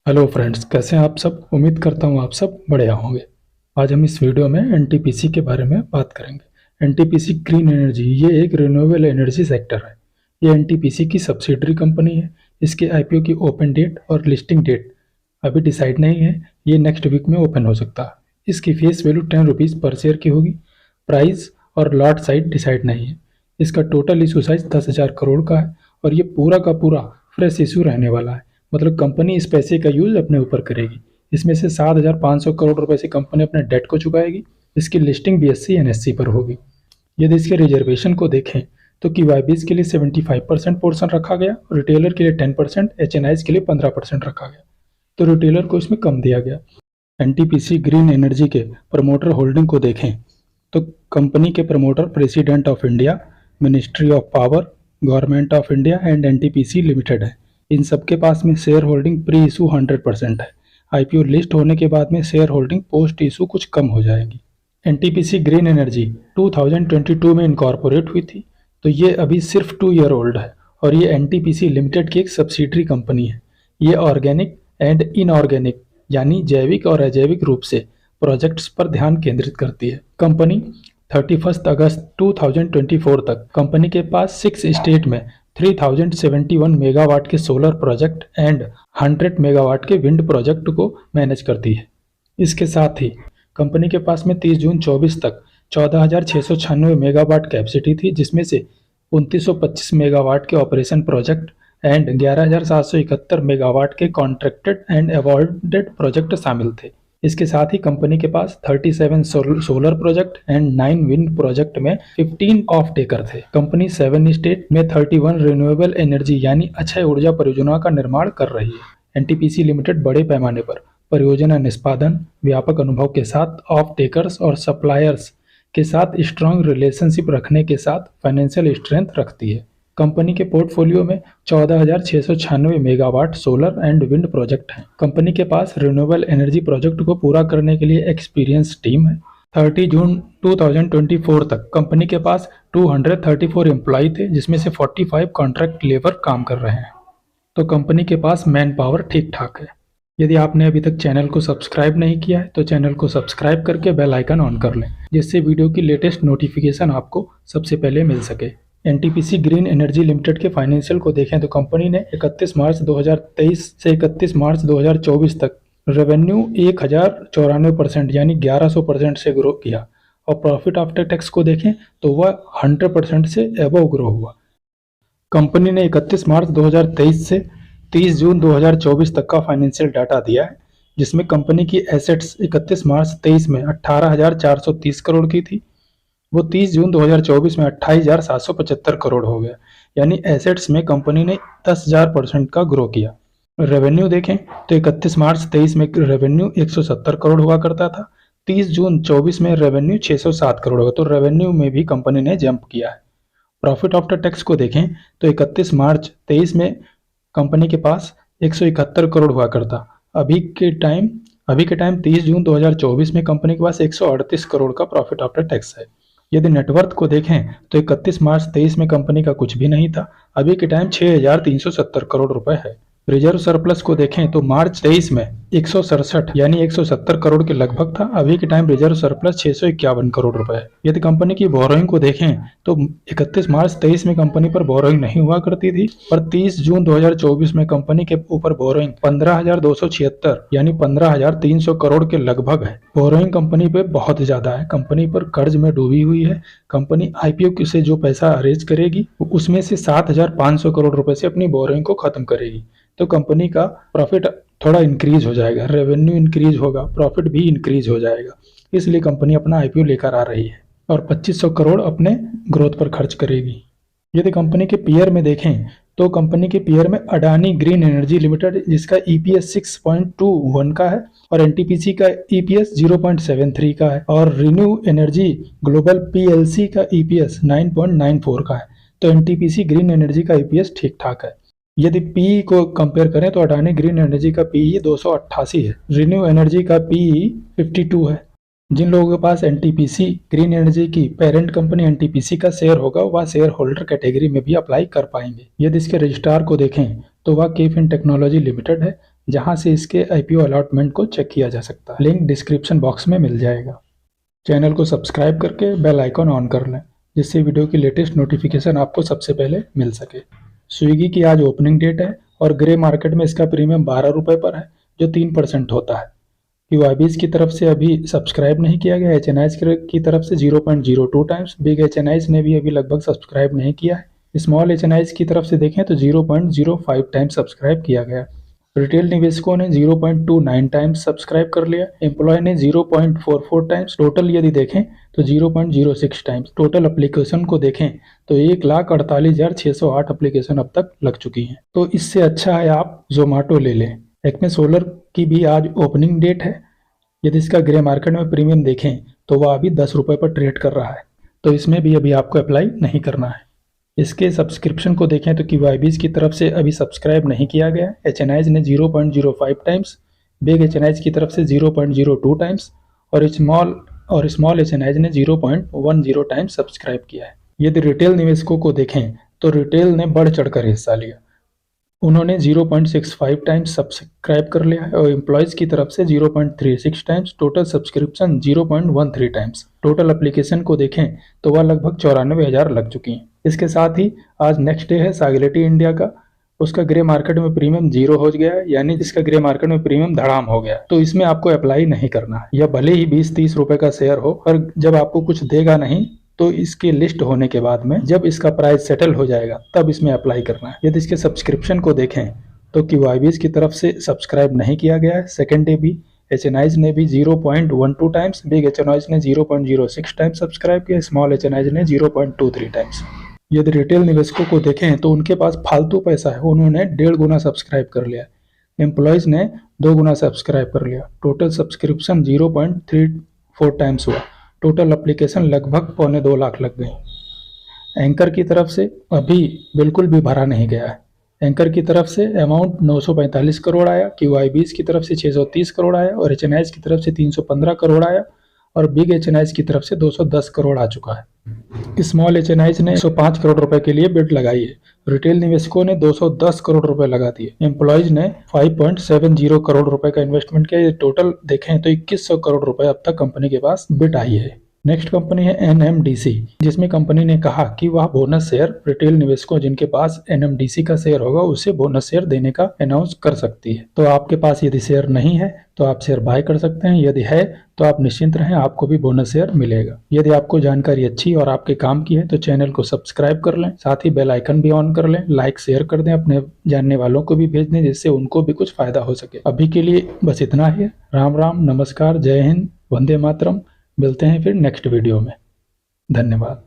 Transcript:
Hello friends, कैसे हैं आप सब। उम्मीद करता हूँ आप सब बढ़िया होंगे। आज हम इस वीडियो में एनटीपीसी के बारे में बात करेंगे। एनटीपीसी ग्रीन एनर्जी ये एक रिन्यूएबल एनर्जी सेक्टर है। ये एनटीपीसी की सब्सिडरी कंपनी है। इसके आईपीओ की ओपन डेट और लिस्टिंग डेट अभी डिसाइड नहीं है। ये नेक्स्ट वीक में ओपन हो सकता है। इसकी फेस वैल्यू 10 रुपीज़ पर शेयर की होगी। प्राइस और लॉट साइज डिसाइड नहीं है। इसका टोटल इशू साइज 10,000 करोड़ का है और ये पूरा का पूरा फ्रेश इशू रहने वाला है। मतलब कंपनी इस पैसे का यूज अपने ऊपर करेगी। इसमें से 7,500 करोड़ रुपए से कंपनी अपने डेट को चुकाएगी। इसकी लिस्टिंग बीएससी एनएससी पर होगी। यदि इसके रिजर्वेशन को देखें तो QIBs के लिए 75% पोर्शन रखा गया, रिटेलर के लिए 10%, HNIs के लिए 15% रखा गया। तो रिटेलर को इसमें कम दिया गया। एनटीपीसी ग्रीन एनर्जी के प्रमोटर होल्डिंग को देखें तो कंपनी के promoter president of India, ministry of power, government of India and NTPC limited है। इन सबके पास में शेयर होल्डिंग प्री इशू 100% है। आईपीओ लिस्ट होने के बाद में शेयर होल्डिंग पोस्ट इशू कुछ कम हो जाएगी। एनटीपीसी ग्रीन एनर्जी 2022 में इनकॉर्पोरेट हुई थी, तो ये अभी सिर्फ 2 ईयर ओल्ड है और ये एनटीपीसी लिमिटेड की एक सब्सिडरी कंपनी है। ये ऑर्गेनिक एंड इनऑर्गेनिक यानी जैविक और अजैविक रूप से प्रोजेक्ट्स पर ध्यान केंद्रित करती है। कंपनी 31 अगस्त 2024 तक कंपनी के पास 6 स्टेट में 3071 मेगावाट के सोलर प्रोजेक्ट एंड 100 मेगावाट के विंड प्रोजेक्ट को मैनेज करती है। इसके साथ ही कंपनी के पास में 30 जून 24 तक 14,696 मेगावाट कैपेसिटी थी, जिसमें से 2925 मेगावाट के ऑपरेशन प्रोजेक्ट एंड 11,771 मेगावाट के कॉन्ट्रैक्टेड एंड अवॉर्डेड प्रोजेक्ट शामिल थे। इसके साथ ही कंपनी के पास 37 solar project and 9 wind project में 15 ऑफ टेकर थे। कंपनी 7 स्टेट में 31 रिन्यूएबल एनर्जी यानी अक्षय ऊर्जा परियोजनाओं का निर्माण कर रही है। एनटीपीसी लिमिटेड बड़े पैमाने पर परियोजना निष्पादन, व्यापक अनुभव के साथ ऑफ टेकर्स और सप्लायर्स के साथ स्ट्रांग रिलेशनशिप रखने के साथ फाइनेंशियल स्ट्रेंथ रखती है। कंपनी के पोर्टफोलियो में 14,696 megawatt solar and wind project हैं। कंपनी के पास रिन्यूएबल एनर्जी प्रोजेक्ट को पूरा करने के लिए एक्सपीरियंस टीम है। 30 जून 2024 तक कंपनी के पास 234 एम्प्लॉय थे, जिसमें से 45 कॉन्ट्रैक्ट लेबर काम कर रहे हैं। तो कंपनी के पास मैन पावर ठीक ठाक है। यदि आपने अभी तक चैनल को सब्सक्राइब नहीं किया है तो चैनल को सब्सक्राइब करके बेल आइकन ऑन कर लें, जिससे वीडियो की लेटेस्ट नोटिफिकेशन आपको सबसे पहले मिल सके। एनटीपीसी ग्रीन एनर्जी लिमिटेड के फाइनेंशियल को देखें तो कंपनी ने 31 मार्च 2023 से 31 मार्च 2024 तक रेवेन्यू 1094% यानी 1100% से ग्रो किया और प्रॉफिट आफ्टर टैक्स को देखें तो वह 100% से एबव ग्रो हुआ। कंपनी ने 31 मार्च 2023 से 30 जून 2024 तक का फाइनेंशियल डाटा दिया है, जिसमें कंपनी की एसेट्स 31 मार्च 23 में 18,430 करोड़ की थी। वो 30 जून 2024 में 28,775 करोड़ हो गया, यानी एसेट्स में कंपनी ने 10,000% का ग्रो किया। रेवेन्यू देखें तो 31 मार्च 23 में रेवेन्यू 170 करोड़ हुआ करता था। 30 जून 24 में रेवेन्यू 607 करोड़ होगा, तो रेवेन्यू में भी कंपनी ने जंप किया है। प्रॉफिट आफ्टर टैक्स को देखें तो 31 मार्च 23 में कंपनी के पास 171 करोड़ हुआ करता। अभी के टाइम 30 जून 2024 में कंपनी के पास 138 करोड़ का प्रॉफिट आफ्टर टैक्स है। यदि नेटवर्थ को देखें तो 31 मार्च 23 में कंपनी का कुछ भी नहीं था। अभी के टाइम 6,370 करोड़ रुपए है। रिजर्व सरप्लस को देखें तो मार्च 23 में 167 यानी 170 करोड़ के लगभग था। अभी के टाइम रिजर्व सरप्लस 651 करोड़ रुपए है। यदि कंपनी की बोरोइंग को देखें तो 31 मार्च 23 में कंपनी पर बोरोइंग नहीं हुआ करती थी, पर 30 जून 2024 में कंपनी के ऊपर बोरोइंग 15,276 यानी 15,300 करोड़ के लगभग है। बोरोइंग कंपनी पे बहुत ज्यादा है। कंपनी पर कर्ज में डूबी हुई है। कंपनी आईपीओ से जो पैसा अरेंज करेगी उसमें से 7,500 करोड़ रुपए से अपनी बोरोइंग को खत्म करेगी। तो कंपनी का प्रॉफिट थोड़ा इंक्रीज हो जाएगा, रेवेन्यू इंक्रीज होगा, प्रॉफिट भी इंक्रीज हो जाएगा। इसलिए कंपनी अपना आईपीओ लेकर आ रही है और 2500 करोड़ अपने ग्रोथ पर खर्च करेगी। यदि कंपनी के पीयर में देखें तो कंपनी के पीयर में अडानी ग्रीन एनर्जी लिमिटेड, जिसका ईपीएस 6.21 का है और एनटीपीसी का ईपीएस 0.73 का है और रिन्यू एनर्जी ग्लोबल पीएलसी का ईपीएस 9.94 का है। तो एनटीपीसी ग्रीन एनर्जी का ईपीएस ठीक ठाक है। यदि पीई को कंपेयर करें तो अडानी ग्रीन एनर्जी का पीई 288 है, रिन्यू एनर्जी का पीई 52 है। जिन लोगों के पास एनटीपीसी ग्रीन एनर्जी की पेरेंट कंपनी एनटीपीसी का शेयर होगा वह शेयर होल्डर कैटेगरी में भी अप्लाई कर पाएंगे। यदि इसके रजिस्ट्रार को देखें तो वह केफिन टेक्नोलॉजी लिमिटेड है, जहां से इसके IPO अलॉटमेंट को चेक किया जा सकता है। लिंक डिस्क्रिप्शन बॉक्स में मिल जाएगा। चैनल को सब्सक्राइब करके बेल आइकन ऑन कर लें, जिससे वीडियो की लेटेस्ट नोटिफिकेशन आपको सबसे पहले मिल सके। स्विगी की आज ओपनिंग डेट है और ग्रे मार्केट में इसका प्रीमियम 12 रुपये पर है, जो 3% होता है। QIBs की तरफ से अभी सब्सक्राइब नहीं किया गया। HNIs की तरफ से 0.02 टाइम्स, बिग HNIs ने भी अभी लगभग सब्सक्राइब नहीं किया है। स्मॉल HNIs की तरफ से देखें तो 0.05 टाइम्स सब्सक्राइब किया गया। रिटेल निवेशकों ने 0.29 टाइम्स सब्सक्राइब कर लिया। एम्प्लॉय ने 0.44 टाइम्स। टोटल यदि देखें तो 0.06 टाइम्स। टोटल एप्लीकेशन को देखें तो 1,48,608 एप्लीकेशन अब तक लग चुकी हैं। तो इससे अच्छा है आप जोमेटो ले लें। एक्मे सोलर की भी आज ओपनिंग डेट है। यदि इसका ग्रे मार्केट में प्रीमियम देखें तो वह अभी 10 रुपये पर ट्रेड कर रहा है, तो इसमें भी अभी आपको अप्लाई नहीं करना है। इसके सब्सक्रिप्शन को देखें तो QIBs की तरफ से अभी सब्सक्राइब नहीं किया गया। HNIs ने 0.05 टाइम्स, बिग HNIs की तरफ से 0.02 टाइम्स और स्मॉल HNIs ने 0.10 टाइम्स सब्सक्राइब किया है। यदि रिटेल निवेशकों को देखें तो रिटेल ने बढ़ चढ़कर हिस्सा लिया। उन्होंने 0.65 टाइम्स सब्सक्राइब कर लिया है और एम्प्लॉयज़ की तरफ से 0.36 times. Total subscription 0.13 times. Total application को देखें तो वह लगभग 94,000 लग चुकी हैं। इसके साथ ही आज नेक्स्ट डे है सागिलिटी इंडिया का। उसका ग्रे मार्केट में प्रीमियम 0 हो गया है, यानी जिसका ग्रे मार्केट में प्रीमियम धड़ाम हो गया, तो इसमें आपको अप्लाई नहीं करना है। यह भले ही 20-30 रुपए का शेयर हो, पर जब आपको कुछ देगा नहीं तो इसके लिस्ट होने के बाद में जब इसका प्राइस सेटल हो जाएगा तब इसमें अप्लाई करना है। यदि इसके सब्सक्रिप्शन को देखें तो QIBs की तरफ से सब्सक्राइब नहीं किया गया है। सेकेंड डे भी HNIs ने भी 0.12 टाइम्स, बिग HNIs ने 0.06 टाइम्स सब्सक्राइब किया, स्मॉल HNIs ने 0.23 टाइम्स। यदि रिटेल निवेशकों को देखें तो उनके पास फालतू पैसा है, उन्होंने 1.5 गुना सब्सक्राइब कर लिया। एम्प्लॉयज़ ने 2 गुना सब्सक्राइब कर लिया। टोटल सब्सक्रिप्शन 0.34 टाइम्स हुआ। टोटल एप्लीकेशन लगभग 2.25 लाख लग गई। एंकर की तरफ से अभी बिल्कुल भी भरा नहीं गया है। एंकर की तरफ से अमाउंट 945 करोड़ आया, QIBs की तरफ से 630 करोड़ आया और HNIs की तरफ से 315 करोड़ आया और बिग HNIs की तरफ से 210 करोड़ आ चुका है। स्मॉल HNIs ने 105 करोड़ रुपए के लिए बिड लगाई है। रिटेल निवेशकों ने 210 करोड़ रुपए लगा दिए। एम्प्लॉयज ने 5.70 करोड़ रुपए का इन्वेस्टमेंट किया। टोटल देखें तो 2100 करोड़ रुपए अब तक कंपनी के पास बिड आई है। नेक्स्ट कंपनी है NMDC, जिसमें कंपनी ने कहा कि वह बोनस शेयर रिटेल निवेशकों जिनके पास NMDC का शेयर होगा उसे बोनस शेयर देने का अनाउंस कर सकती है। तो आपके पास यदि शेयर नहीं है तो आप शेयर बाय कर सकते हैं, यदि है तो आप निश्चिंत रहें, आपको भी बोनस शेयर मिलेगा। यदि आपको जानकारी अच्छी और आपके काम की है तो चैनल को सब्सक्राइब कर लें, साथ ही बेल आइकन भी ऑन कर लें, लाइक शेयर कर दें, अपने जानने वालों को भी भेज दें जिससे उनको भी कुछ फायदा हो सके। अभी के लिए बस इतना ही है। राम राम, नमस्कार, जय हिंद, वंदे मातरम। मिलते हैं फिर नेक्स्ट वीडियो में। धन्यवाद।